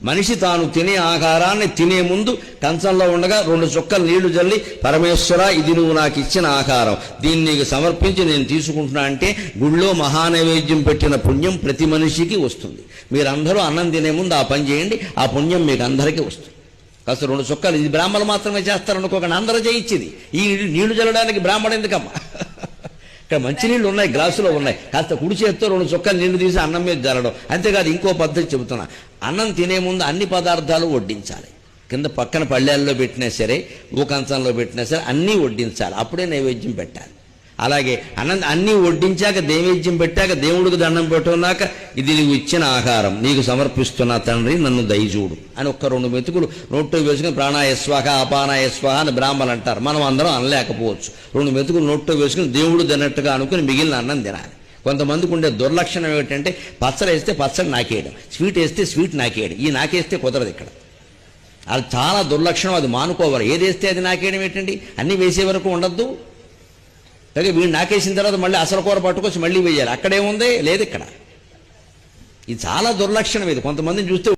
మనిషి తాను తినే ఆహారాన్ని తినే ముందు కంచంలో ఉండగా 2 చుక్కలు నీళ్లు జల్లి, పరమేశ్వర ఇది నువ్వు నాకు ఇచ్చిన ఆహారం, దీన్ని నీకు సమర్పించి నేను తీసుకుంటున్నా అంటే గుళ్ళో మహానైవేద్యం పెట్టిన పుణ్యం ప్రతి మనిషికి వస్తుంది. మీరందరూ అన్నం తినే ముందు ఆ పని చేయండి, ఆ పుణ్యం మీకు అందరికీ వస్తుంది. కాస్త 2 చుక్కలు, ఇది బ్రాహ్మణులు మాత్రమే చేస్తారనుకోకండి, అందరూ చేయించింది. ఈ నీళ్లు జల్లడానికి బ్రాహ్మణుడు ఎందుకమ్మా? ఇక్కడ మంచినీళ్ళు ఉన్నాయి, గ్లాసులో ఉన్నాయి, కాస్త కుడి చేత్తో 2 చుక్కలు నీళ్లు తీసి అన్నం మీద జల్లడం. అంతేకాదు ఇంకో పద్ధతి చెబుతున్నా, అన్నం తినే ముందు అన్ని పదార్థాలు వడ్డించాలి. కింద పక్కన పళ్ళేల్లో పెట్టినా సరే, కంచంలో పెట్టినా సరే అన్నీ వడ్డించాలి, అప్పుడే నైవేద్యం పెట్టాలి. అలాగే అన్నీ వడ్డించాక నైవేద్యం పెట్టాక దేవుడికి దండం పెట్టుకున్నాక, ఇది నీవు ఇచ్చిన ఆహారం నీకు సమర్పిస్తున్నా తండ్రి, నన్ను దయచూడు అని 2 మెతుకులు నోట్లో వేసుకుని ప్రాణాయస్వాహ అపానాయస్వాహ అని బ్రాహ్మణులు అంటారు. మనం అందరం అనలేకపోవచ్చు. 2 మెతుకులు నోట్లో వేసుకుని దేవుడు తిన్నట్టుగా అనుకుని మిగిలిన అన్నం తినాలి. కొంతమందికి ఉండే దుర్లక్షణం ఏమిటంటే, పచ్చడి వేస్తే పచ్చడి నాకేయడం, స్వీట్ వేస్తే స్వీట్ నాకేయడం. ఈ నాకేస్తే కుదరదు ఇక్కడ. అది చాలా దుర్లక్షణం, అది మానుకోవాలి. ఏది వేస్తే అది నాకేయడం ఏంటండి? అన్నీ వేసే వరకు ఉండద్దు. అలాగే వీడు నాకేసిన తర్వాత మళ్ళీ అసలు కూర పట్టుకొచ్చి మళ్ళీ వేయాలి. అక్కడేముంది? లేదు ఇక్కడ. ఇది చాలా దుర్లక్షణం. ఇది కొంతమందిని చూస్తే